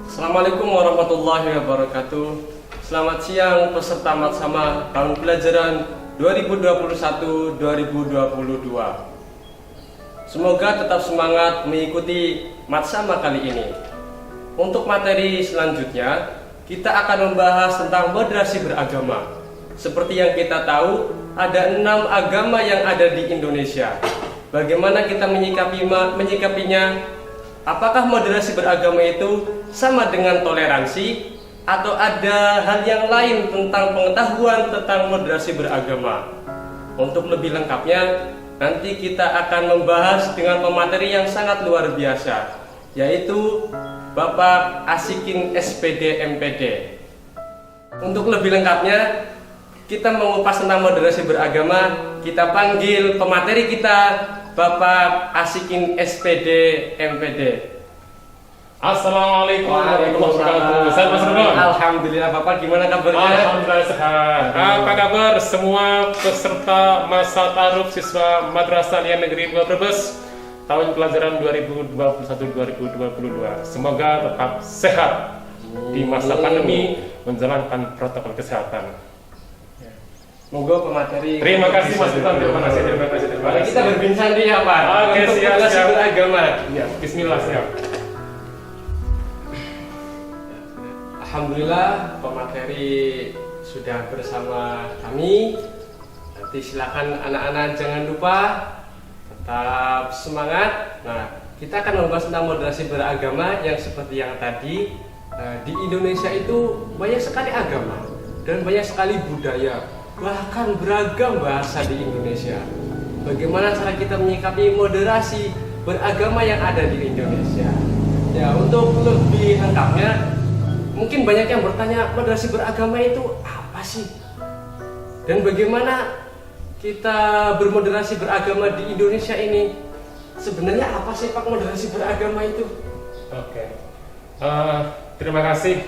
Assalamualaikum warahmatullahi wabarakatuh. Selamat siang peserta Matsama tahun pelajaran 2021-2022. Semoga tetap semangat mengikuti Matsama kali ini. Untuk materi selanjutnya, kita akan membahas tentang moderasi beragama. Seperti yang kita tahu, ada 6 agama yang ada di Indonesia. Bagaimana kita menyikapinya? Apakah moderasi beragama itu sama dengan toleransi? Atau ada hal yang lain tentang pengetahuan tentang moderasi beragama? Untuk lebih lengkapnya, nanti kita akan membahas dengan pemateri yang sangat luar biasa, yaitu Bapak Asikin SPD MPD. Untuk lebih lengkapnya, kita mengupas tentang moderasi beragama, kita panggil pemateri kita, Bapak Asikin SPD MPD. Assalamualaikum warahmatullahi wabarakatuh. Sehat Mas Rudon? Alhamdulillah. Bapak gimana kabarnya? Alhamdulillah sehat. Apa kabar semua peserta masa taruh siswa Madrasah Aliyah Negeri 2 Brebes tahun pelajaran 2021-2022. Semoga tetap sehat di masa pandemi, menjalankan protokol kesehatan. Monggo pemateri. Terima kasih Mas Rudon. Terima kasih. Mari kita berbincang nih ya Pak. Oke, untuk siap. moderasi beragama. Ya, Bismillah siap. Alhamdulillah pemateri sudah bersama kami. Nanti silakan anak-anak jangan lupa tetap semangat. Nah, kita akan membahas tentang moderasi beragama yang seperti yang tadi. Di Indonesia itu banyak sekali agama dan banyak sekali budaya, bahkan beragam bahasa di Indonesia. Bagaimana cara kita menyikapi moderasi beragama yang ada di Indonesia? Ya, untuk lebih lengkapnya, mungkin banyak yang bertanya, moderasi beragama itu apa sih? Dan bagaimana kita bermoderasi beragama di Indonesia ini? Sebenarnya apa sih Pak moderasi beragama itu? Oke. Terima kasih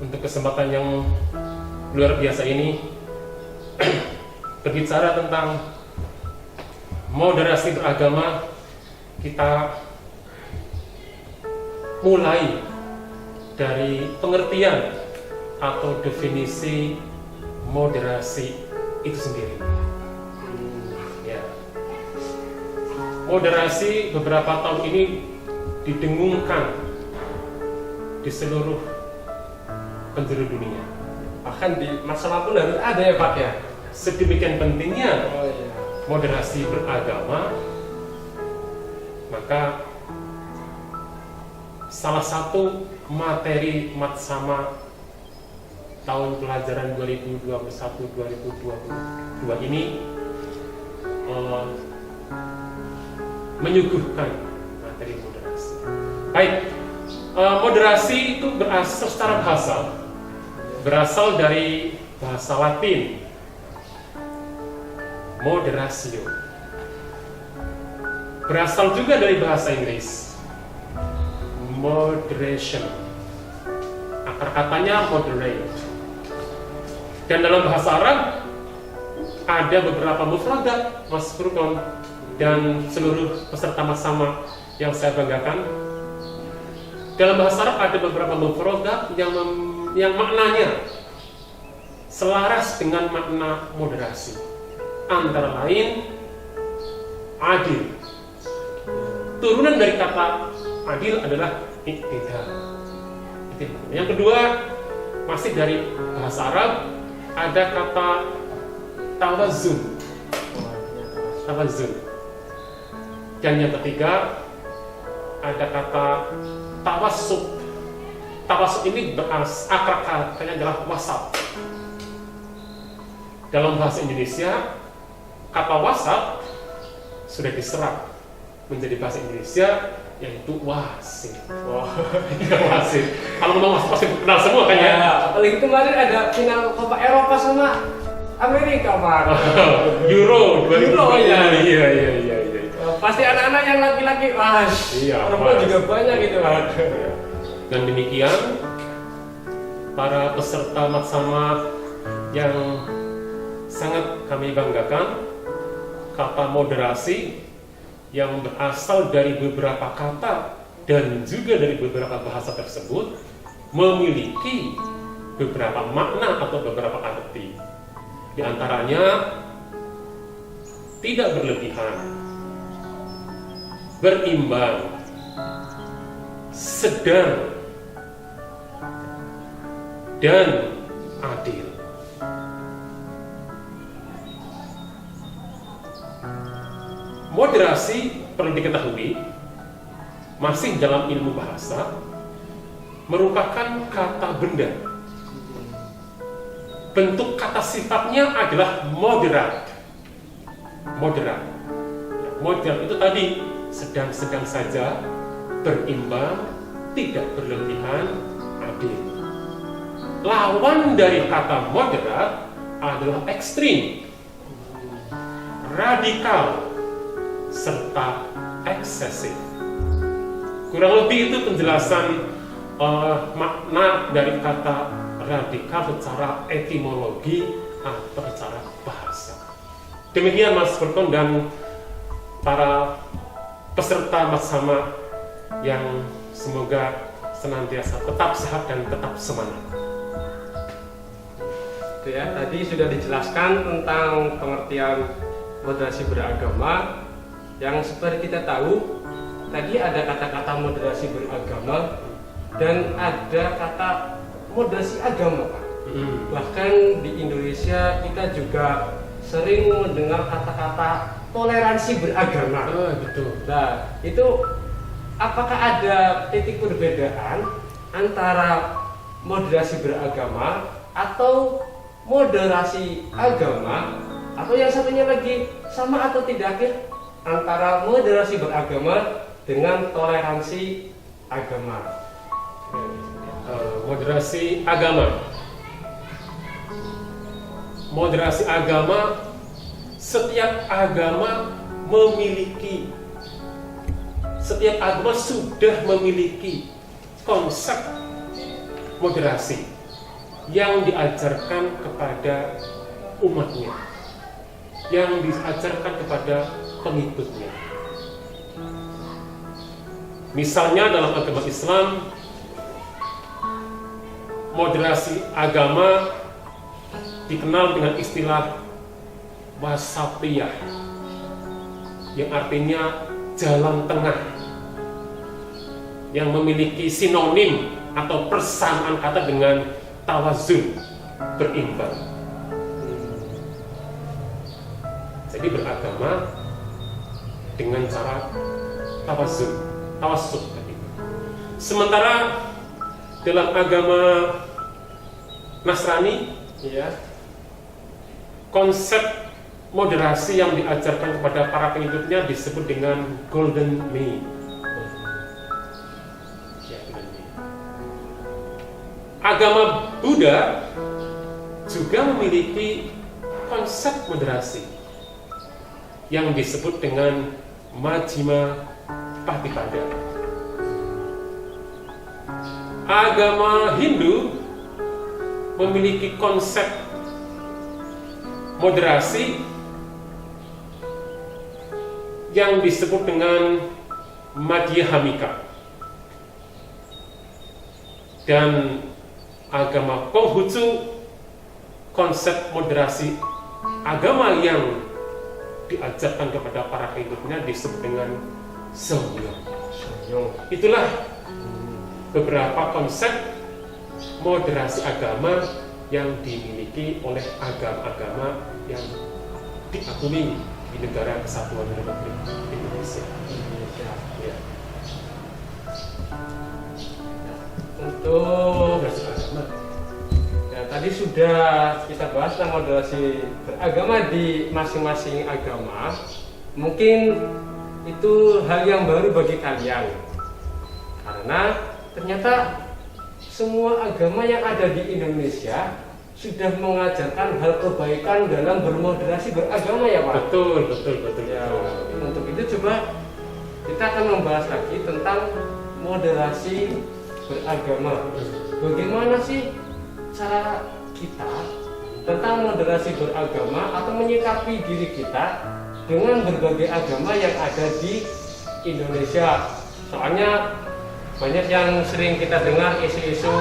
untuk kesempatan yang luar biasa ini berbicara tentang moderasi beragama. Kita mulai dari pengertian atau definisi moderasi itu sendiri. Ya. Moderasi beberapa tahun ini didengungkan di seluruh penjuru dunia. Bahkan di masalah pun harus ada ya Pak ya. Sedemikian pentingnya Oh iya. moderasi beragama, maka salah satu materi Matsama tahun pelajaran 2021-2022 ini menyuguhkan materi moderasi. Baik, moderasi itu berasal secara bahasa, berasal dari bahasa Latin moderatio, berasal juga dari bahasa Inggris moderation, akar katanya moderate. Dan dalam bahasa Arab ada beberapa mufradat, Mas Furqon dan seluruh peserta Matsama yang saya banggakan. Dalam bahasa Arab ada beberapa mufradat yang maknanya selaras dengan makna moderasi. Antara lain adil. Turunan dari kata adil adalah iktidal. Yang kedua, masih dari bahasa Arab, ada kata tawazun. Dan yang ketiga, ada kata tawassut. Tawassut ini akar katanya adalah wasat. Dalam bahasa Indonesia, kata wasat sudah diserap menjadi bahasa Indonesia, yaitu wasit. Wasit. Kalau ngomong wasit pasti kenal semua kan ya? Apalagi kemarin ada final Copa Eropa sama Amerika Pak. Euro 2020. Iya. Iya. Pasti anak-anak yang laki-laki, perempuan juga banyak gitu Pak. Dan demikian para peserta Matsama yang sangat kami banggakan, kata moderasi yang berasal dari beberapa kata dan juga dari beberapa bahasa tersebut memiliki beberapa makna atau beberapa arti. Di antaranya tidak berlebihan, berimbang, sedang, dan adil. Moderasi perlu diketahui masih dalam ilmu bahasa merupakan kata benda. Bentuk kata sifatnya adalah moderat. Moderat. Moderat itu tadi sedang-sedang saja, berimbang, tidak berlebihan, adil. Lawan dari kata moderat adalah ekstrim, radikal, serta eksesif. Kurang lebih itu penjelasan makna dari kata radikal secara etimologi atau secara bahasa. Demikian Mas Furkon dan para peserta bersama yang semoga senantiasa tetap sehat dan tetap semangat. Itu ya, tadi sudah dijelaskan tentang pengertian moderasi beragama. Yang seperti kita tahu, tadi ada kata-kata moderasi beragama dan ada kata moderasi agama, Pak. Bahkan di Indonesia kita juga sering mendengar kata-kata toleransi beragama. Betul. Nah, itu apakah ada titik perbedaan antara moderasi beragama atau moderasi agama, atau yang satunya lagi sama atau tidak antara moderasi beragama dengan toleransi agama? Moderasi agama. Moderasi agama, setiap agama sudah memiliki konsep moderasi yang diajarkan kepada umatnya, yang diajarkan kepada pengikutnya. Misalnya dalam agama Islam, moderasi agama dikenal dengan istilah wasatiyah, yang artinya jalan tengah, yang memiliki sinonim atau persamaan kata dengan tawazun, berimbang. Jadi beragama dengan cara tawasud tadi. Sementara dalam agama Nasrani, Ya, konsep moderasi yang diajarkan kepada para pengikutnya disebut dengan Golden Mean. Agama Buddha juga memiliki konsep moderasi yang disebut dengan Majjhima Patipada. Agama Hindu memiliki konsep moderasi yang disebut dengan Madhyamika. Dan agama Konghucu, konsep moderasi agama yang diajarkan kepada para pengikutnya disebut dengan Seongyong. Itulah beberapa konsep moderasi agama yang dimiliki oleh agama-agama yang diakui di negara Kesatuan Republik Indonesia. Ya. Untuk ya, tadi sudah kita bahas tentang moderasi beragama di masing-masing agama. Mungkin itu hal yang baru bagi kalian, karena ternyata semua agama yang ada di Indonesia sudah mengajarkan hal kebaikan dalam bermoderasi beragama, ya Pak? Betul. Ya, untuk itu coba kita akan membahas lagi tentang moderasi beragama. Bagaimana sih cara kita tentang moderasi beragama atau menyikapi diri kita dengan berbagai agama yang ada di Indonesia? Soalnya Banyak yang sering kita dengar isu-isu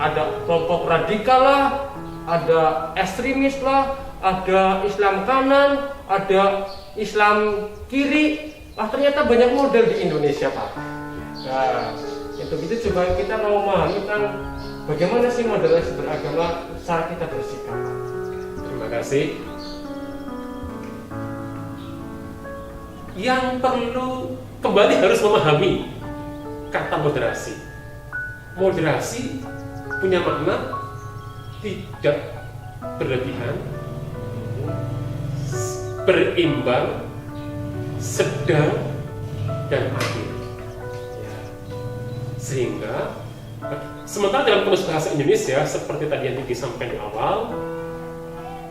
ada kelompok radikal lah, ada ekstremis lah, ada Islam kanan, ada Islam kiri. Ternyata banyak model di Indonesia, Pak. Nah, itu coba kita mau memahami tentang bagaimana sih moderasi beragama saat kita bersikap. Terima kasih. Yang perlu kembali harus memahami kata moderasi. Moderasi punya makna tidak berlebihan, berimbang, sedang, dan adil. Sehingga sementara dalam Kamus Bahasa Indonesia seperti tadi yang disampaikan di awal,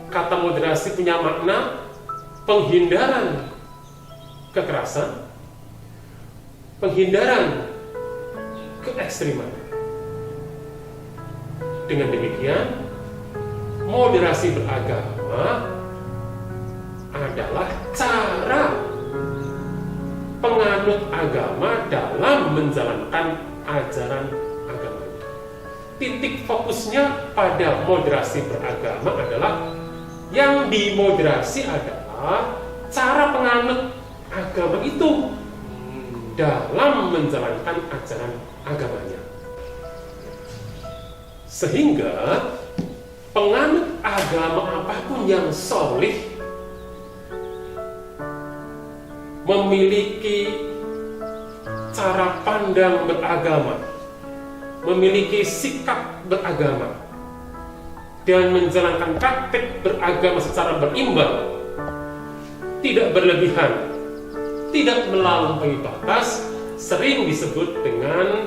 kata moderasi punya makna penghindaran kekerasan, penghindaran keekstriman. Dengan demikian, moderasi beragama adalah cara penganut agama dalam menjalankan ajaran agamanya. Titik fokusnya pada moderasi beragama adalah yang dimoderasi adalah cara penganut agama itu dalam menjalankan ajaran agamanya. Sehingga penganut agama apapun yang solih memiliki cara pandang beragama, memiliki sikap beragama, dan menjalankan praktik beragama secara berimbang, tidak berlebihan, tidak melampaui batas, sering disebut dengan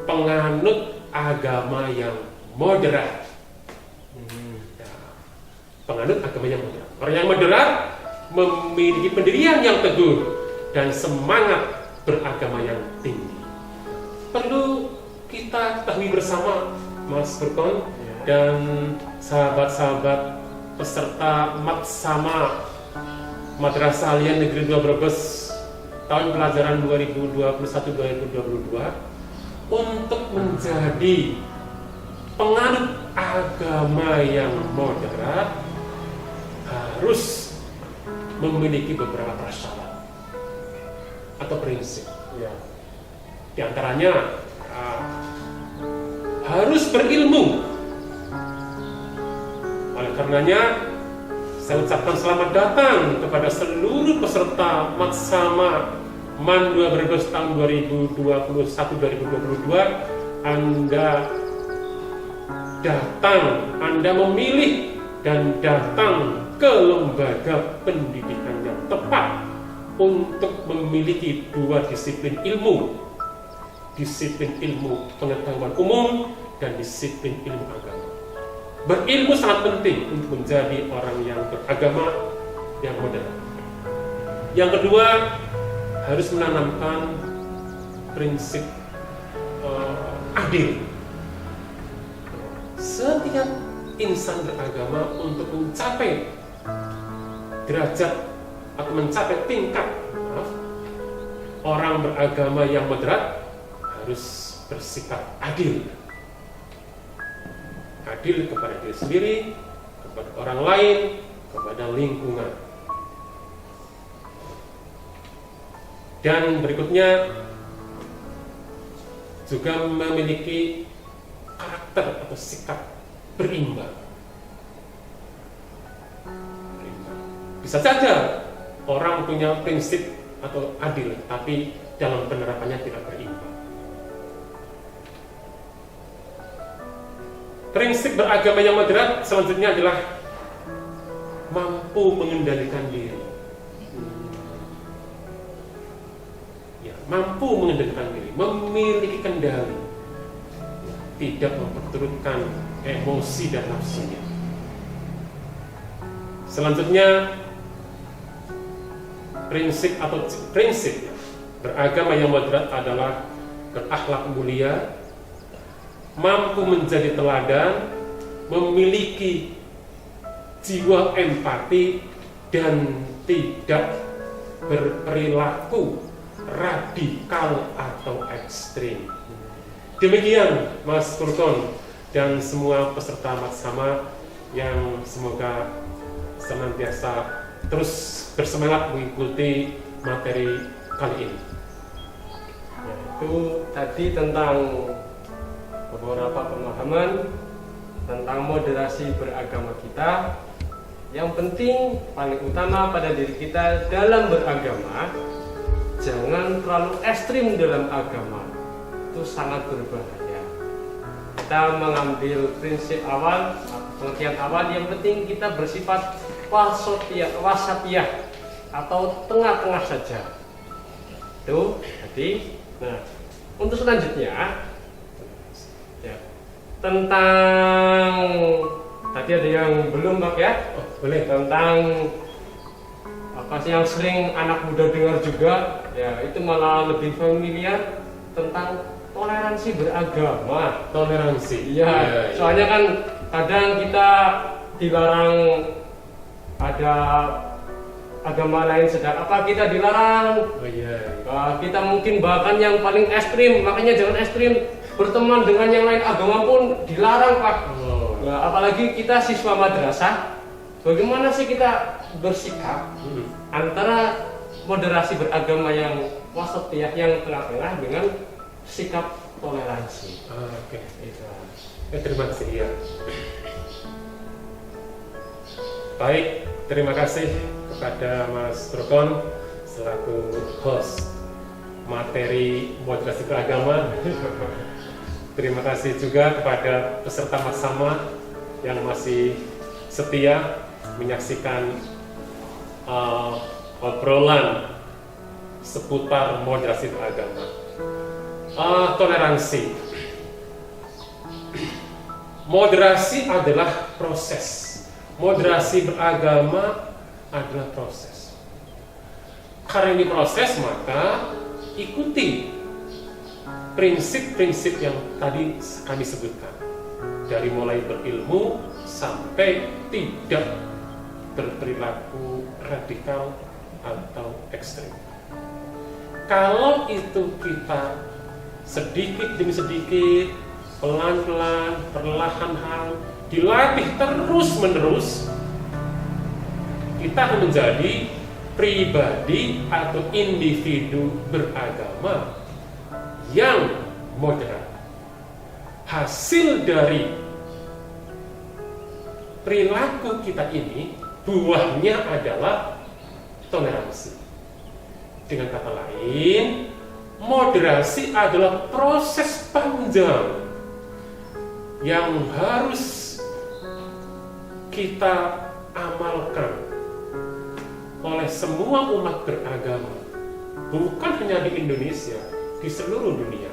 penganut agama yang moderat. Penganut agama yang moderat. Orang yang moderat memiliki pendirian yang teguh dan semangat beragama yang tinggi. Perlu kita ketahui bersama, Mas Furqon dan sahabat-sahabat peserta Matsama Madrasah Aliyah Negeri 2 Brebes tahun pelajaran 2021-2022 untuk menjadi penganut agama yang moderat harus memiliki beberapa prasyarat atau prinsip. Di antaranya harus berilmu. Oleh karenanya saya ucapkan selamat datang kepada seluruh peserta Matsama MAN 2 Brebes tahun 2021-2022. Anda datang, Anda memilih dan datang ke lembaga pendidikan yang tepat untuk memiliki dua disiplin ilmu. Disiplin ilmu pengetahuan umum dan disiplin ilmu agama. Berilmu sangat penting untuk menjadi orang yang beragama yang moderat. Yang kedua, harus menanamkan prinsip adil. Setiap insan beragama untuk mencapai derajat atau mencapai tingkat orang beragama yang moderat harus bersikap adil. Adil kepada diri sendiri, kepada orang lain, kepada lingkungan. Dan berikutnya juga memiliki karakter atau sikap berimbang. Bisa saja orang punya prinsip atau adil, tapi dalam penerapannya tidak berimbang. Prinsip beragama yang moderat selanjutnya adalah mampu mengendalikan diri. Mampu mengendalikan diri, memiliki kendali, tidak memperturutkan emosi dan nafsunya. Selanjutnya, prinsip beragama yang moderat adalah berakhlak mulia, mampu menjadi teladan, memiliki jiwa empati, dan tidak berperilaku radikal atau ekstrim. Demikian Mas Furqon dan semua peserta Matsama yang semoga senantiasa terus bersemangat mengikuti materi kali ini. Ya, itu tadi tentang beberapa pemahaman tentang moderasi beragama kita. Yang penting paling utama pada diri kita dalam beragama, jangan terlalu ekstrim dalam agama. Itu sangat berbahaya. Kita mengambil prinsip awal, pengertian awal, yang penting kita bersifat wasatiyah atau tengah-tengah saja. Itu tadi. Nah, untuk selanjutnya ya, tentang tadi ada yang belum Pak ya? Oh, boleh. Tentang apa sih yang sering anak muda dengar juga, ya itu malah lebih familiar tentang toleransi beragama. Toleransi. Iya, soalnya kan kadang kita dilarang ada agama lain, sedang apa kita dilarang. Oh iya. Kita mungkin bahkan yang paling ekstrim, makanya jangan ekstrim. Berteman dengan yang lain agama pun dilarang Pak. Oh. Nah, apalagi kita siswa madrasah, bagaimana sih kita bersikap antara moderasi beragama yang wasatiyah, yang tengah-tengah, dengan sikap toleransi. Oke. Itu. Terima kasih ya. Baik, terima kasih kepada Mas Furqon selaku host materi moderasi beragama. Terima kasih juga kepada peserta Matsama yang masih setia menyaksikan obrolan seputar moderasi beragama. Toleransi. Moderasi adalah proses. Moderasi beragama adalah proses. Karena ini proses, maka ikuti prinsip-prinsip yang tadi kami sebutkan. Dari mulai berilmu sampai tidak berperilaku radikal atau ekstrim. Kalau itu kita sedikit demi sedikit, pelan-pelan, perlahan-lahan, dilatih terus-menerus, kita akan menjadi pribadi atau individu beragama yang moderat. Hasil dari perilaku kita ini, buahnya adalah toleransi. Dengan kata lain, moderasi adalah proses panjang yang harus kita amalkan oleh semua umat beragama, bukan hanya di Indonesia, di seluruh dunia.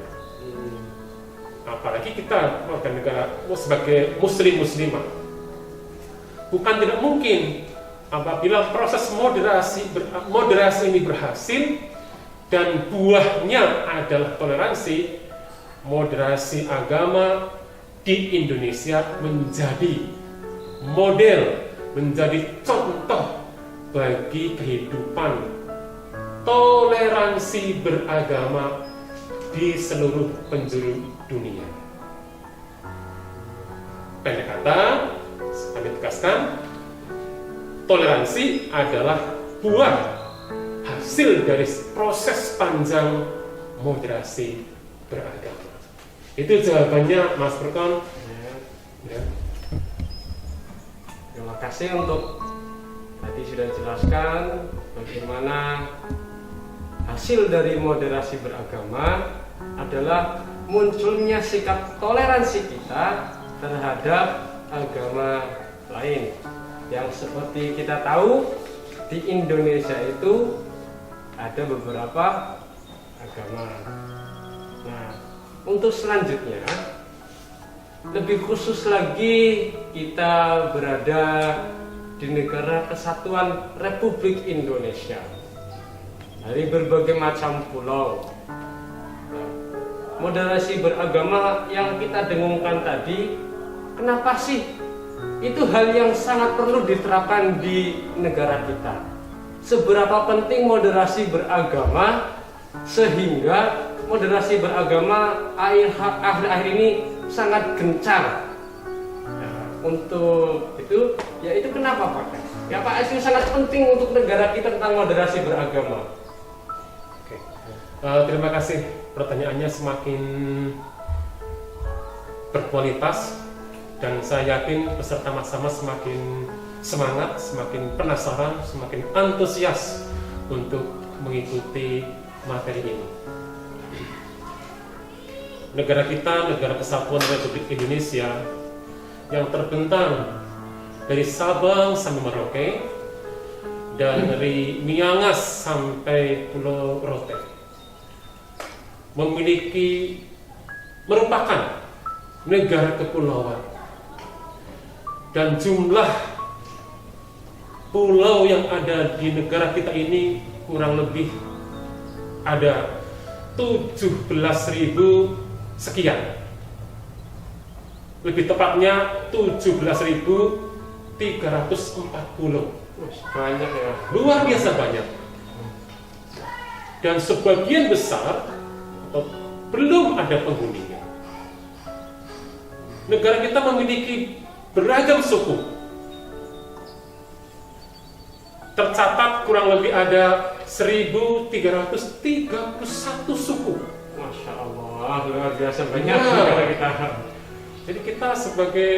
Apalagi kita warga negara sebagai muslim-muslimah, bukan tidak mungkin apabila proses moderasi ini berhasil dan buahnya adalah toleransi, moderasi agama di Indonesia menjadi model, menjadi contoh bagi kehidupan toleransi beragama di seluruh penjuru dunia. Pendek kata, kami tegaskan, toleransi adalah buah hasil dari proses panjang moderasi beragama. Itu jawabannya Mas Furqon. Ya. Terima kasih untuk tadi sudah jelaskan bagaimana hasil dari moderasi beragama adalah munculnya sikap toleransi kita terhadap agama lain. Yang seperti kita tahu, di Indonesia itu ada beberapa agama. Nah, untuk selanjutnya, lebih khusus lagi kita berada di negara Kesatuan Republik Indonesia, dari berbagai macam pulau. Nah, moderasi beragama yang kita dengungkan tadi, kenapa sih itu hal yang sangat perlu diterapkan di negara kita? Seberapa penting moderasi beragama sehingga moderasi beragama akhir-akhir ini sangat gencar. Nah, untuk itu, ya itu kenapa Pak? Ya Pak, itu sangat penting untuk negara kita tentang moderasi beragama. Oke. Terima kasih, pertanyaannya semakin berkualitas dan saya yakin peserta Matsama semakin semangat, semakin penasaran, semakin antusias untuk mengikuti materi ini. Negara kita, Negara Kesatuan Republik Indonesia yang terbentang dari Sabang sampai Merauke dan dari Miangas sampai Pulau Rote, merupakan negara kepulauan, dan jumlah pulau yang ada di negara kita ini kurang lebih ada 17.000 sekian, lebih tepatnya 17.340. Banyak ya. Luar biasa banyak. Dan sebagian besar belum ada penghuninya. Negara kita memiliki beragam suku. Tercatat kurang lebih ada 1.331 suku. Masya Allah, luar biasa banyak Wow. negara kita. Jadi kita sebagai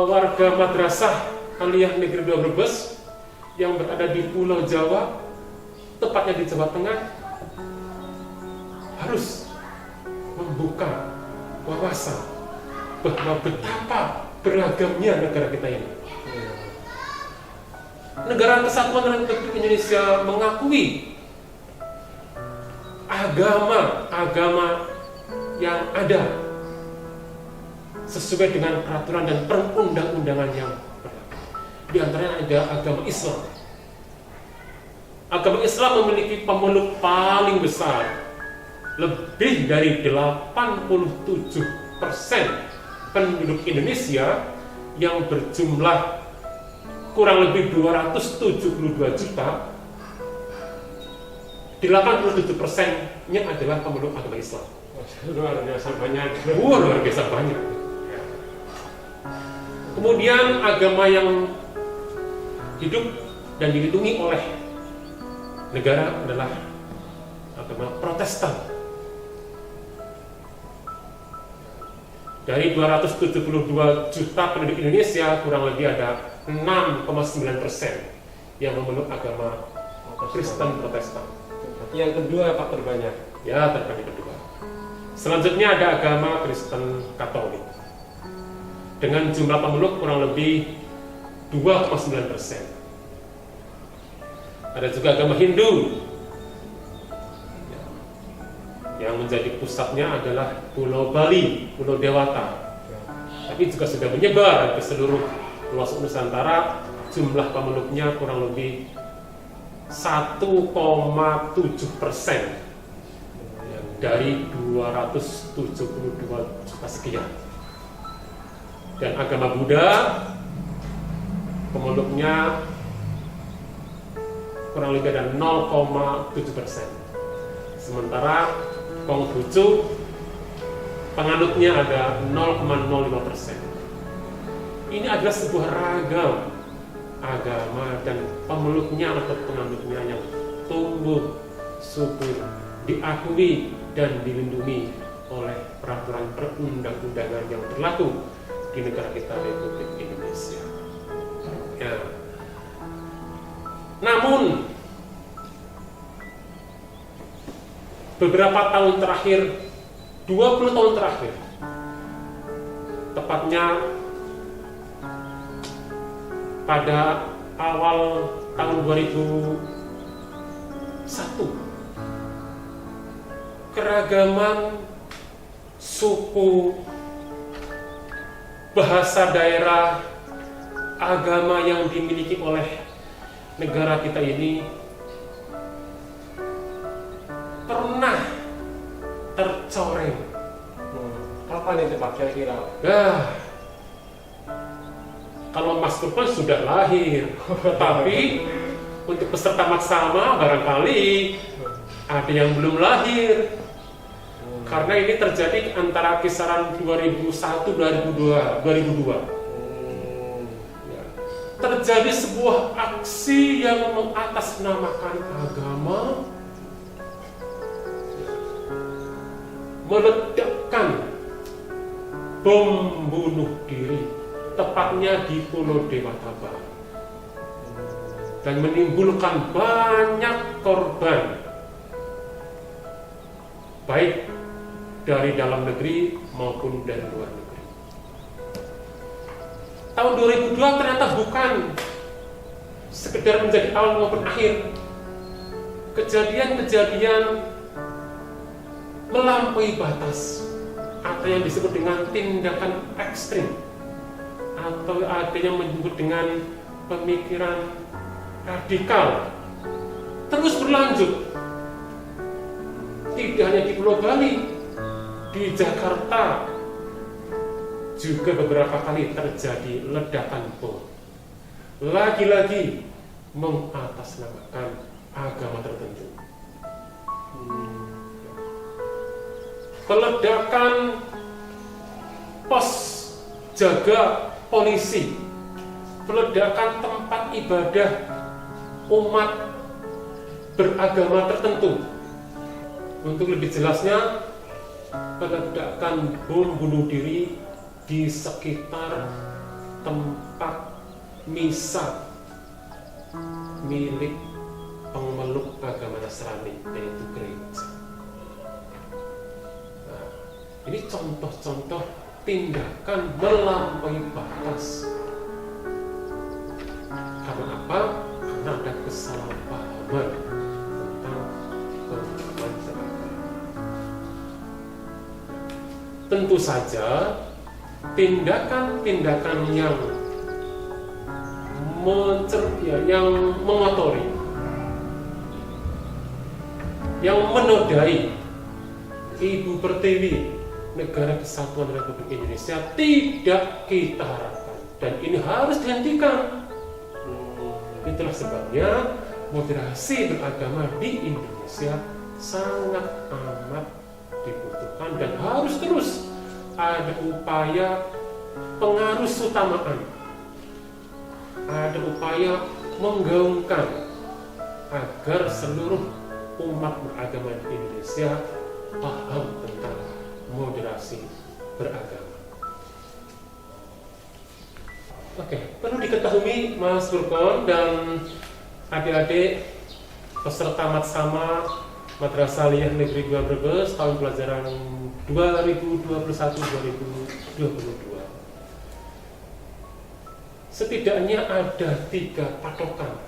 warga Madrasah Aliyah Negeri 2 Brebes yang berada di Pulau Jawa, tepatnya di Jawa Tengah, harus membuka wawasan bahwa betapa beragamnya negara kita ini. Negara Kesatuan Republik Indonesia mengakui agama yang ada sesuai dengan peraturan dan perundang-undangan yang berlaku. Di antaranya ada agama Islam. Agama Islam memiliki pemeluk paling besar, lebih dari 87% penduduk Indonesia yang berjumlah kurang lebih 272 juta. 87%-nya adalah pemeluk agama Islam. Luar biasa banyak. Luar biasa banyak. Kemudian agama yang hidup dan dilindungi oleh negara adalah agama Protestan. Dari 272 juta penduduk Indonesia, kurang lebih ada 6,9% yang memeluk agama Kristen Protestan. Yang kedua Pak terbanyak. Ya, terbanyak kedua. Selanjutnya ada agama Kristen Katolik dengan jumlah pemeluk kurang lebih 2,9%. Ada juga agama Hindu yang menjadi pusatnya adalah Pulau Bali, Pulau Dewata. Tapi juga sudah menyebar ke seluruh pelosok Nusantara. Jumlah pemeluknya kurang lebih 1,7% dari 272 juta sekian. Dan agama Buddha pemeluknya kurang lebih ada 0,7%. Sementara Konghucu penganutnya ada 0,05%. Ini adalah sebuah ragam agama dan pemeluknya atau penganutnya yang tumbuh subur, diakui dan dilindungi oleh peraturan perundang-undangan yang berlaku di negara kita, Republik Indonesia. Ya. Namun beberapa tahun terakhir, 20 tahun terakhir, tepatnya pada awal tahun 2001, keragaman suku, bahasa daerah, agama yang dimiliki oleh negara kita ini pernah tercoreng. Kapan itu Pak kira-kira? Kalau Mas Kurban sudah lahir, tetapi untuk peserta Matsama barangkali ada yang belum lahir. Karena ini terjadi antara kisaran 2001-2002. Ya. Terjadi sebuah aksi yang mengatasnamakan agama, meledakkan bom bunuh diri, tepatnya di Pulau Dewata Barat, dan menimbulkan banyak korban, baik dari dalam negeri maupun dari luar negeri. Tahun 2002 ternyata bukan sekedar menjadi awal maupun akhir. Kejadian-kejadian melampaui batas, atau yang disebut dengan tindakan ekstrim, atau ada yang menyebut dengan pemikiran radikal, terus berlanjut. Tidak hanya di Pulau Bali, di Jakarta juga beberapa kali terjadi ledakan bom. Lagi-lagi mengatasnamakan agama tertentu. Peledakan pos jaga polisi, peledakan tempat ibadah umat beragama tertentu. Untuk lebih jelasnya, peledakan bom bunuh diri di sekitar tempat misa milik pemeluk agama Nasrani, yaitu gereja. Nah, ini contoh-contoh tindakan melampaui batas. Karena apa? Karena ada kesalahpahaman tentang pemahaman beragama. Tentu saja tindakan-tindakan yang mengotori, yang menodai Ibu Pertiwi Negara Kesatuan Republik Indonesia tidak kita harapkan, dan ini harus dihentikan. Itulah sebabnya moderasi beragama di Indonesia sangat amat dibutuhkan dan harus terus ada upaya pengarus utamaan, ada upaya menggaungkan agar seluruh umat beragama di Indonesia paham tentang moderasi beragama. Oke, perlu diketahui Mas Burkon dan adik-adik peserta Matsama Madrasah Aliyah Negeri 2 Brebes tahun pelajaran 2021-2022. Setidaknya ada 3 patokan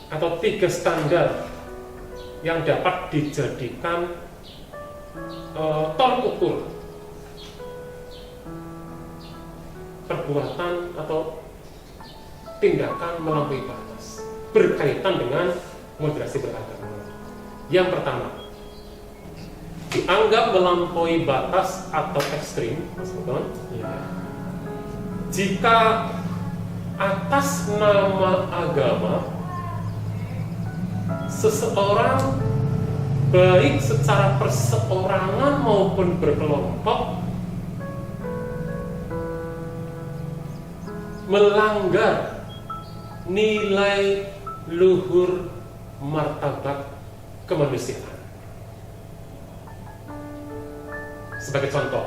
atau 3 standar yang dapat dijadikan tolak ukur perbuatan atau tindakan melampaui batas berkaitan dengan moderasi beragama. Yang pertama, dianggap melampaui batas atau ekstrim, Mas Buton, jika atas nama agama seseorang, baik secara perseorangan maupun berkelompok, melanggar nilai luhur martabat kemanusiaan. Sebagai contoh,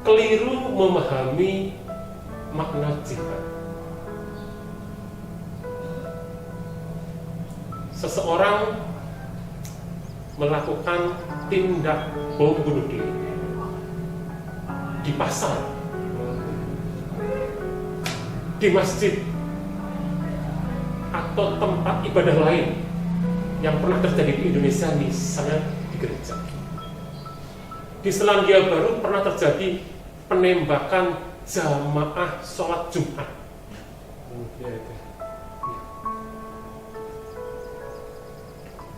keliru memahami makna jihad. Seseorang melakukan tindak bom bunuh diri di pasar, di masjid, atau tempat ibadah lain yang pernah terjadi di Indonesia, misalnya di gereja. Di Selandia Baru pernah terjadi penembakan jamaah sholat Jumat.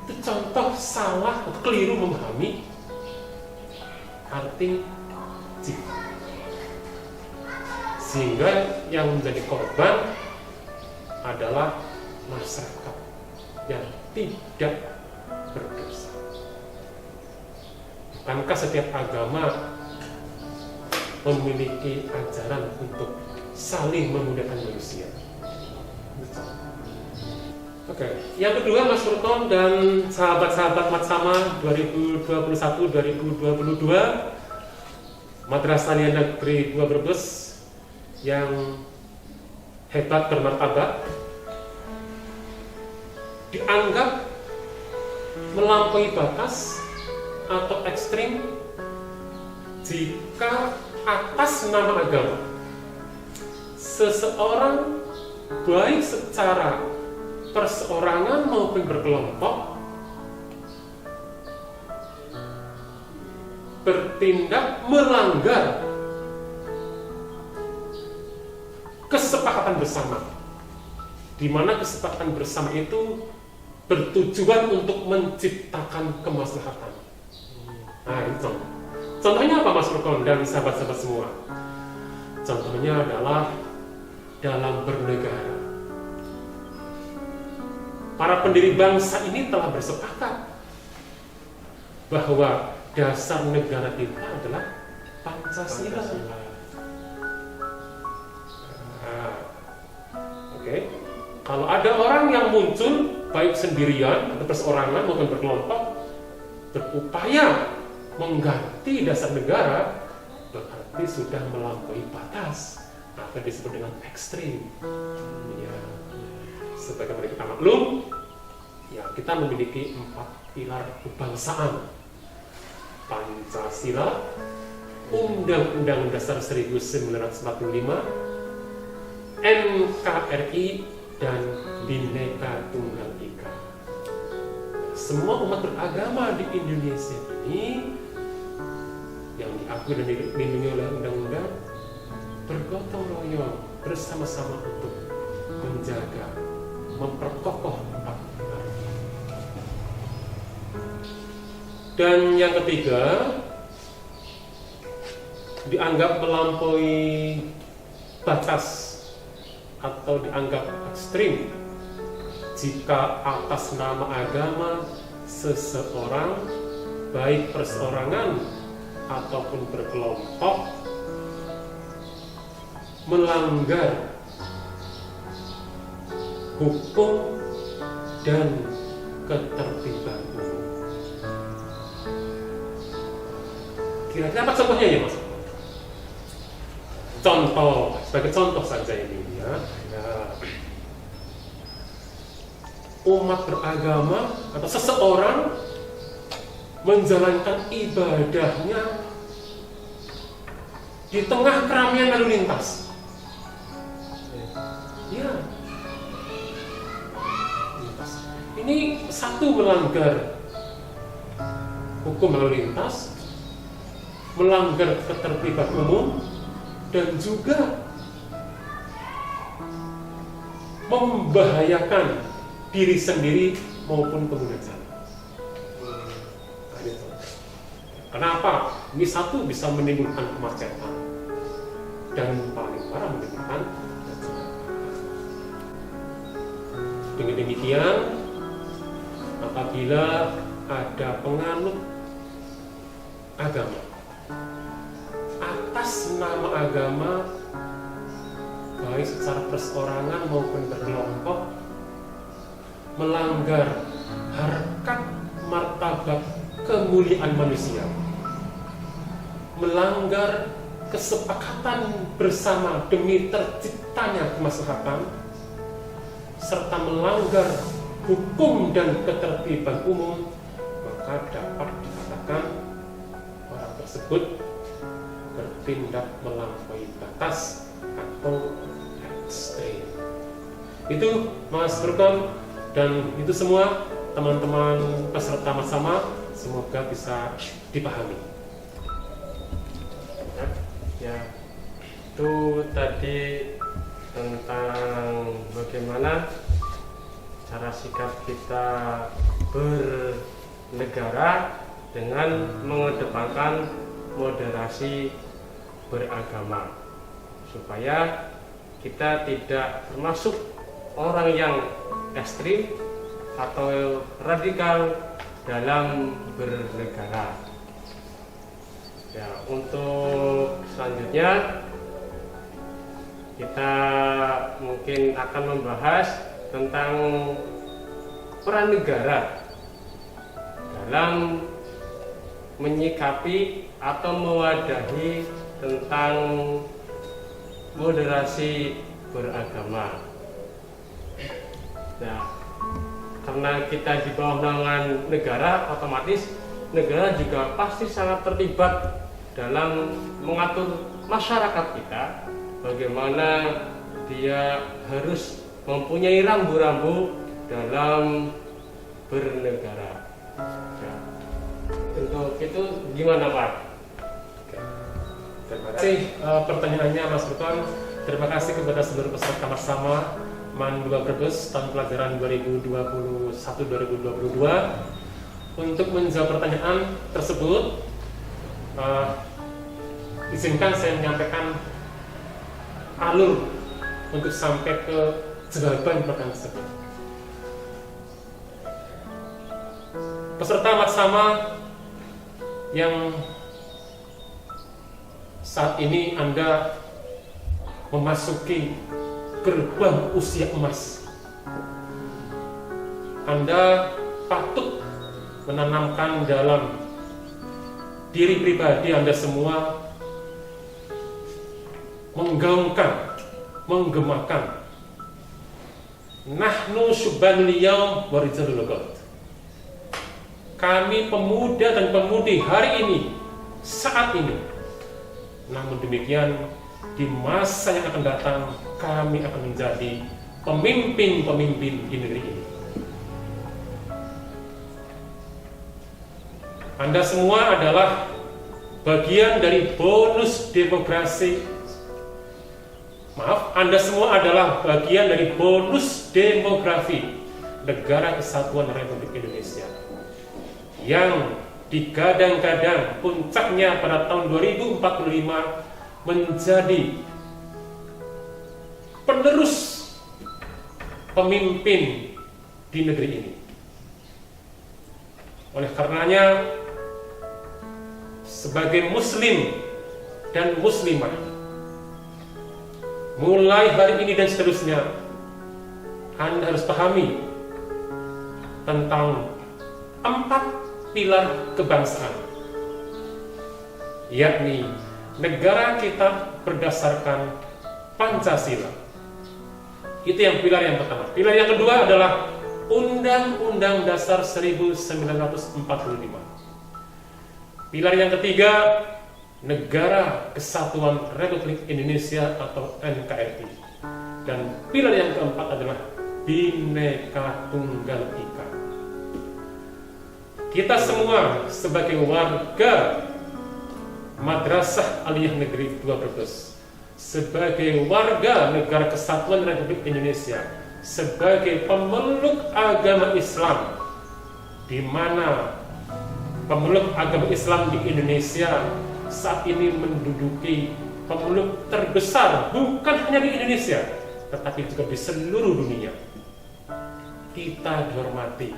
Itu contoh salah atau keliru memahami arti jihad. sehingga yang menjadi korban adalah masyarakat yang tidak berdosa. Bukankah setiap agama memiliki ajaran untuk saling memudahkan manusia? Oke, yang kedua Mas Furqon dan sahabat-sahabat Matsama 2021-2022 Madrasah Alia Negeri 2 Brebes yang hebat bermartabat dianggap melampaui batas atau ekstrim jika atas nama agama seseorang baik secara perseorangan maupun berkelompok bertindak melanggar kesepakatan bersama, di mana kesepakatan bersama itu bertujuan untuk menciptakan kemaslahatan. Nah, itu contohnya apa Mas Furqon dan sahabat-sahabat semua? Contohnya adalah dalam bernegara. Para pendiri bangsa ini telah bersepakat bahwa dasar negara kita adalah Pancasila. Oke. Kalau ada orang yang muncul baik sendirian atau perseorangan maupun berkelompok berupaya mengganti dasar negara, berarti sudah melampaui batas, apa disebut dengan ekstrim. Ya, sebagaimana kita maklum, ya kita memiliki 4 pilar kebangsaan: Pancasila, Undang-Undang Dasar 1945, NKRI, dan Bhinneka Tunggal Ika. Semua umat beragama di Indonesia ini yang diakui dan dilindungi oleh undang-undang bergotong royong bersama-sama untuk menjaga, memperkokoh 4 pilar. Dan yang ketiga, dianggap melampaui batas atau dianggap ekstrim jika atas nama agama seseorang, baik perseorangan ataupun berkelompok, melanggar hukum dan ketertiban umum. Kira-kira apa contohnya ya Mas? Contoh, sebagai contoh saja ini ya. Umat beragama atau seseorang menjalankan ibadahnya di tengah keramaian lalu lintas. Ya. Ini satu, melanggar hukum lalu lintas, melanggar ketertiban umum, dan juga membahayakan diri sendiri maupun pengguna jalan. Kenapa? Ini satu, bisa menimbulkan kemacetan, dan paling parah menimbulkan kecelakaan. Dengan demikian, apabila ada penganut agama atas nama agama, baik secara perseorangan maupun berkelompok, melanggar harkat martabat kemuliaan manusia, melanggar kesepakatan bersama demi terciptanya kemaslahatan, serta melanggar hukum dan ketertiban umum, maka dapat dikatakan orang tersebut bertindak melampaui batas atau ekstrim. Itu Mas Furqon, dan itu semua teman-teman peserta Matsama, semoga bisa dipahami. Ya, itu tadi tentang bagaimana cara sikap kita bernegara dengan mengedepankan moderasi beragama. supaya kita tidak termasuk orang yang ekstrim atau radikal dalam bernegara. Ya, untuk selanjutnya kita mungkin akan membahas tentang peran negara dalam menyikapi atau mewadahi tentang moderasi beragama. Nah, karena kita di bawah naungan negara, otomatis negara juga pasti sangat terlibat dalam mengatur masyarakat kita, bagaimana dia harus mempunyai rambu-rambu dalam bernegara. Ya. Untuk itu gimana Pak? Terima kasih pertanyaannya Mas Burton. Terima kasih kepada seluruh peserta bersama MAN 2 Brebes tahun pelajaran 2021-2022. Untuk menjawab pertanyaan tersebut, izinkan saya menyampaikan alur untuk sampai ke jawaban pertanyaan tersebut. Peserta bersama yang saat ini Anda memasuki gerbang usia emas, Anda patut menanamkan dalam diri pribadi Anda semua, menggaungkan, menggemakan nahnu syubbanul yaum wa rijalul ghad. Kami pemuda dan pemudi hari ini, saat ini. Namun demikian, di masa yang akan datang, kami akan menjadi pemimpin-pemimpin di negeri ini. Anda semua adalah bagian dari bonus demokrasi. Anda semua adalah bagian dari bonus demografi Negara Kesatuan Republik Indonesia yang digadang-gadang puncaknya pada tahun 2045 menjadi penerus pemimpin di negeri ini. Oleh karenanya, sebagai muslim dan muslimah, mulai hari ini dan seterusnya, Anda harus pahami tentang 4 pilar kebangsaan, yakni negara kita berdasarkan Pancasila. Itu yang pilar yang pertama. Pilar yang kedua adalah Undang-Undang Dasar 1945. Pilar yang ketiga, Negara Kesatuan Republik Indonesia atau NKRI. Dan pilar yang keempat adalah Bhinneka Tunggal Ika. Kita semua sebagai warga Madrasah Aliyah Negeri 2 Brebes, sebagai warga Negara Kesatuan Republik Indonesia, sebagai pemeluk agama Islam, di mana pemeluk agama Islam di Indonesia saat ini menduduki pemeluk terbesar bukan hanya di Indonesia, tetapi juga di seluruh dunia. Kita dihormati,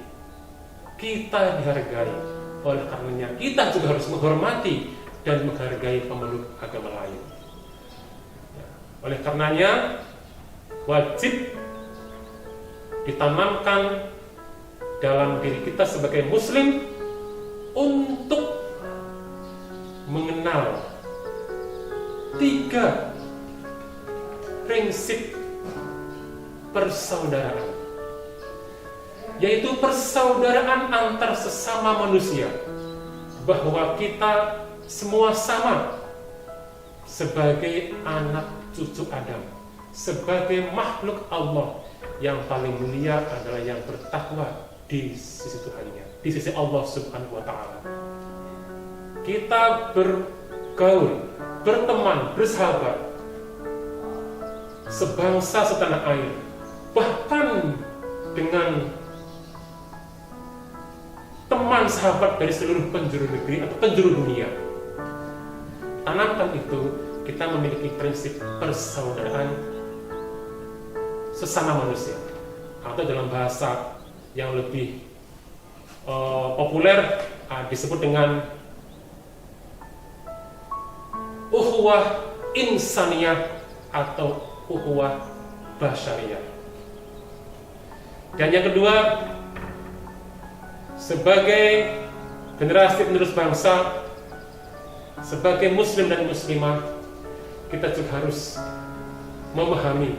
kita dihargai. Oleh karenanya kita juga harus menghormati dan menghargai pemeluk agama lain. Oleh karenanya wajib ditanamkan dalam diri kita sebagai muslim untuk mengenal 3 prinsip persaudaraan, yaitu persaudaraan antar sesama manusia, bahwa kita semua sama sebagai anak cucu Adam, sebagai makhluk Allah. Yang paling mulia adalah yang bertakwa di sisi Tuhannya, di sisi Allah Subhanahu wa Ta'ala. Kita bergaul, berteman, bersahabat, sebangsa setanah air, bahkan dengan teman sahabat dari seluruh penjuru negeri atau penjuru dunia. Tanamkan itu kita memiliki prinsip persaudaraan sesama manusia, atau dalam bahasa yang lebih populer disebut dengan ukhuwah insaniyah atau ukhuwah basyariyah. Dan yang kedua, sebagai generasi penerus bangsa, sebagai muslim dan muslimah, kita juga harus memahami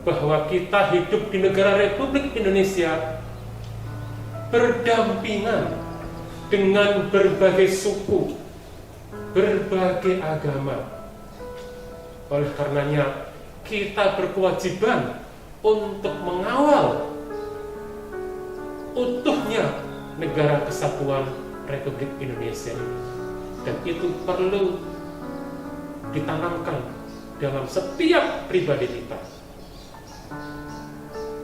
bahwa kita hidup di negara Republik Indonesia berdampingan dengan berbagai suku, berbagai agama. Oleh karenanya, kita berkewajiban untuk mengawal utuhnya negara kesatuan Republik Indonesia ini. Dan itu perlu ditanamkan dalam setiap pribadi kita.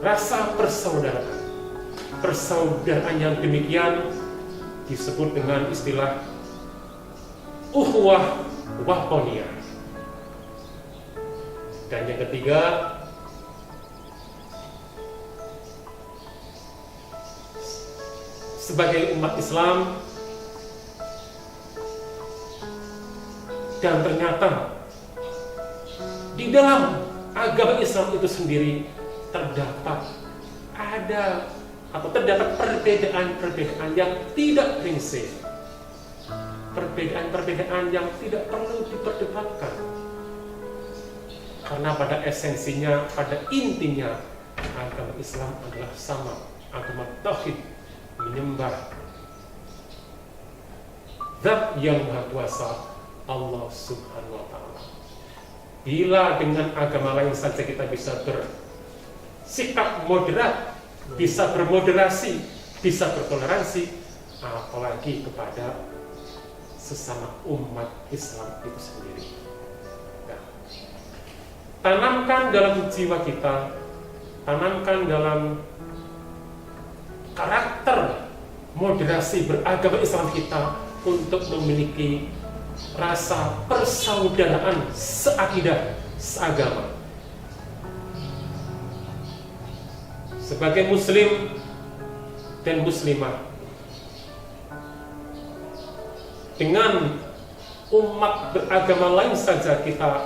Rasa persaudaraan. Persaudaraan yang demikian disebut dengan istilah ukhuwah wathoniyah. Dan yang ketiga, sebagai umat Islam, dan ternyata di dalam agama Islam itu sendiri terdapat perbedaan-perbedaan yang tidak prinsip, perbedaan-perbedaan yang tidak perlu diperdebatkan, karena pada esensinya, pada intinya, agama Islam adalah sama, agama tauhid, menyembah Zat yang Maha Kuasa, Allah Subhanahu wa Ta'ala. Bila dengan agama lain saja kita bisa bersikap moderat, bisa bermoderasi, bisa bertoleransi, apalagi kepada sesama umat Islam itu sendiri. Nah, tanamkan dalam jiwa kita, tanamkan dalam karakter moderasi beragama Islam kita untuk memiliki rasa persaudaraan seakidah, seagama. Sebagai muslim dan muslimah, dengan umat beragama lain saja kita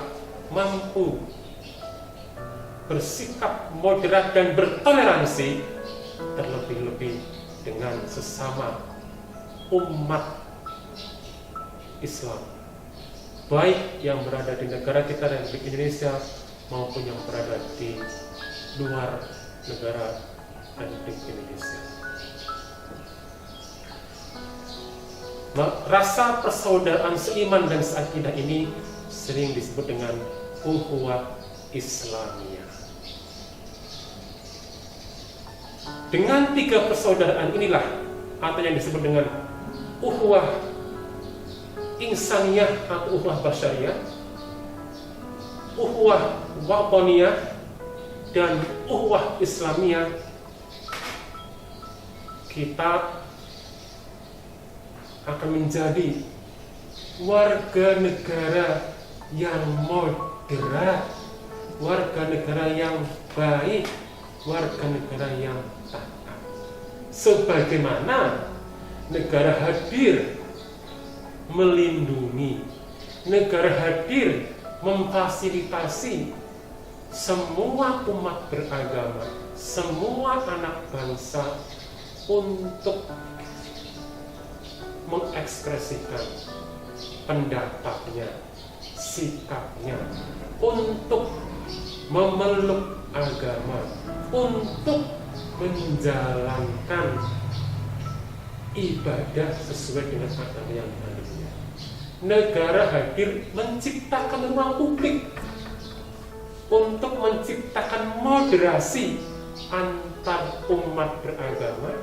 mampu bersikap moderat dan bertoleransi, terlebih-lebih dengan sesama umat Islam, baik yang berada di negara kita Republik Indonesia maupun yang berada di luar negara Republik Indonesia. Rasa persaudaraan seiman dan seakidah ini sering disebut dengan ukhuwah Islamiyah. Dengan tiga persaudaraan inilah, atau yang disebut dengan ukhuwah insaniyah atau ukhuwah basyariyah, ukhuwah wathoniyah, dan ukhuwah Islamiyah, kita akan menjadi warga negara yang moderat, warga negara yang baik, warga negara yang taat. Sebagaimana negara hadir melindungi, negara hadir memfasilitasi semua umat beragama, semua anak bangsa untuk mengekspresikan pendapatnya, sikapnya, untuk memeluk agama, untuk menjalankan ibadah sesuai dengan agama yang dianutnya. Negara hadir menciptakan ruang publik untuk menciptakan moderasi antar umat beragama,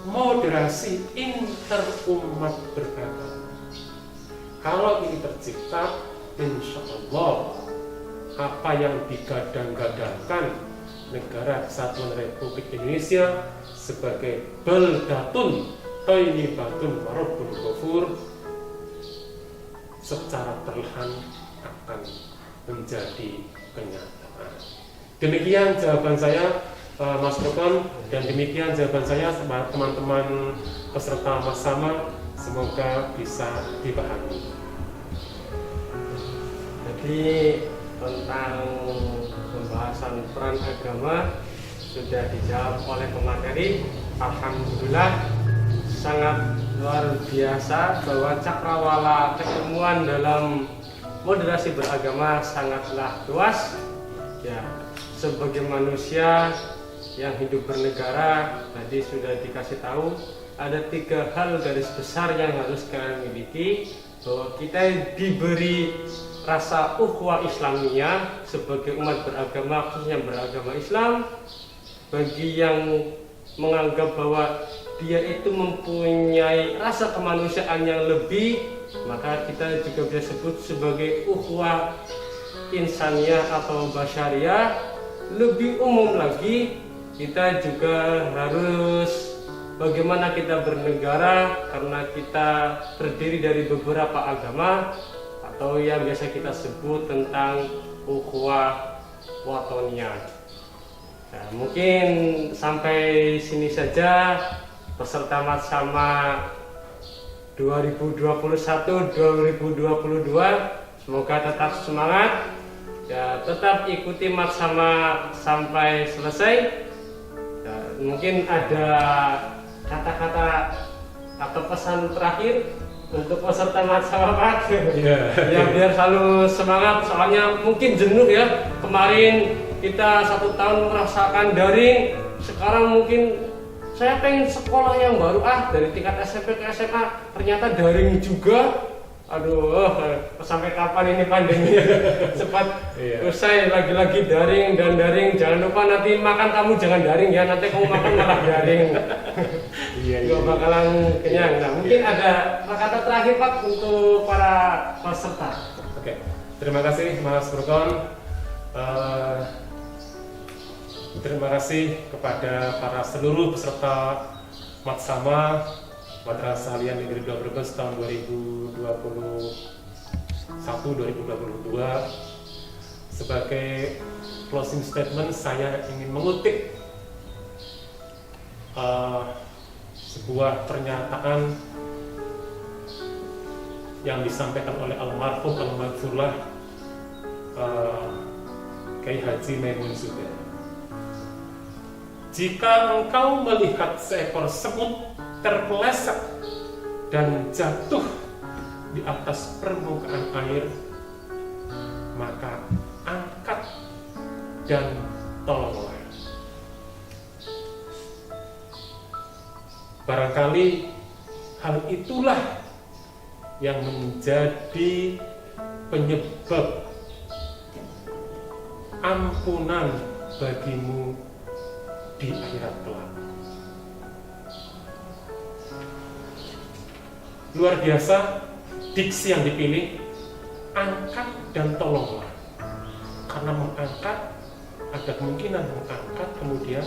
moderasi inter umat beragama. Kalau ini tercipta, insya Allah apa yang digadang-gadangkan negara Kesatuan Republik Indonesia sebagai baldatun thayyibatun wa rabbun ghafur secara perlahan akan menjadi kenyataan. Demikian jawaban saya, Mas Rukon, dan demikian jawaban saya teman-teman peserta Mas Sama. Semoga bisa dipahami. Jadi tentang pembahasan peran agama sudah dijawab oleh pemateri. Alhamdulillah, sangat luar biasa bahwa cakrawala keilmuan dalam moderasi beragama sangatlah luas. Ya, sebagai manusia yang hidup bernegara, tadi sudah dikasih tahu ada 3 hal garis besar yang harus kalian miliki, bahwa kita diberi rasa ukhuwah Islamiyah sebagai umat beragama, khususnya beragama Islam. Bagi yang menganggap bahwa dia itu mempunyai rasa kemanusiaan yang lebih, maka kita juga bisa sebut sebagai ukhuwah insaniyah atau basyariah. Lebih umum lagi, kita juga harus bagaimana kita bernegara, karena kita terdiri dari beberapa agama, atau yang biasa kita sebut tentang ukhuwah watoniyah. Nah, mungkin sampai sini saja peserta Matsama 2021-2022. Semoga tetap semangat ya, tetap ikuti Matsama sampai selesai. Ya, mungkin ada kata-kata atau pesan terakhir untuk peserta Matsama Pak? Ya, biar selalu semangat, soalnya mungkin jenuh ya. Kemarin kita 1 tahun merasakan daring, sekarang mungkin saya pengen sekolah yang baru, dari tingkat SMP ke SMA ternyata daring juga. Aduh, sampai kapan ini pandemi cepat usai, lagi-lagi daring dan daring. Jangan lupa nanti makan kamu jangan daring ya, nanti kamu makan malah daring. Gak bakalan kenyang. Nah, mungkin ada kata terakhir Pak untuk para peserta. Oke, terima kasih Mas Rukon. Terima kasih kepada para seluruh peserta Matsama Madrasah Aliyah Negeri 2 Brebes tahun 2021-2022. Sebagai closing statement, saya ingin mengutip sebuah pernyataan yang disampaikan oleh almarhum almarhumah Kiai Haji Maimun Zubair. Jika engkau melihat seekor semut terpeleset dan jatuh di atas permukaan air, maka angkat dan tolonglah. Barangkali hal itulah yang menjadi penyebab ampunan bagimu di akhirat kelak. Luar biasa diksi yang dipilih, angkat dan tolonglah. Karena mengangkat, ada kemungkinan mengangkat kemudian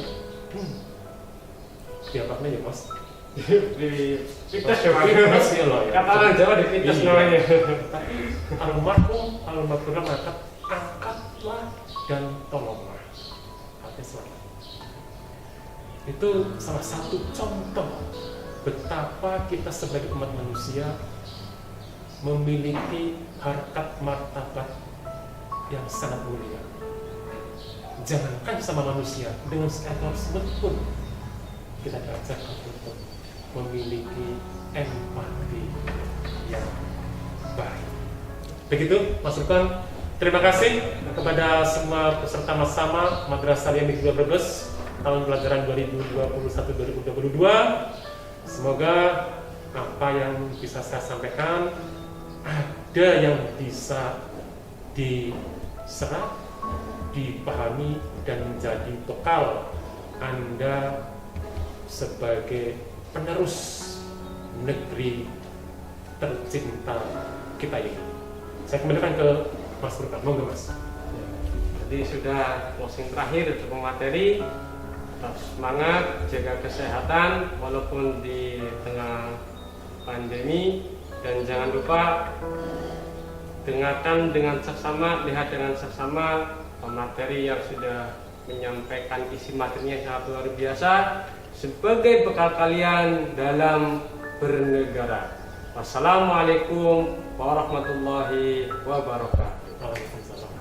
diapakan ya Mas? Di pites ya Pak. Ya loh ya. Kata orang Jawa di pites namanya. Tapi almarhumah mengangkat, angkatlah dan tolonglah. Artinya selamat. Itu salah satu contoh betapa kita sebagai umat manusia memiliki harkat martabat yang sangat mulia. Jangankan sama manusia, dengan seekor semut pun kita diajarkan untuk memiliki empati yang baik. Begitu Mas Rukon. Terima kasih kepada semua peserta Matsama Madrasah Aliyah Negeri 2 Brebes tahun pelajaran 2021-2022. Semoga apa yang bisa saya sampaikan ada yang bisa diserap, dipahami, dan menjadi bekal Anda sebagai penerus negeri tercinta kita ini. Saya kembalikan ke Mas Rukon. Monggo Mas. Jadi sudah closing terakhir untuk materi. Tetap semangat, jaga kesehatan walaupun di tengah pandemi, dan jangan lupa dengarkan dengan seksama, lihat dengan seksama materi yang sudah menyampaikan isi materinya sangat luar biasa sebagai bekal kalian dalam bernegara. Wassalamualaikum warahmatullahi wabarakatuh. Waalaikumsalam.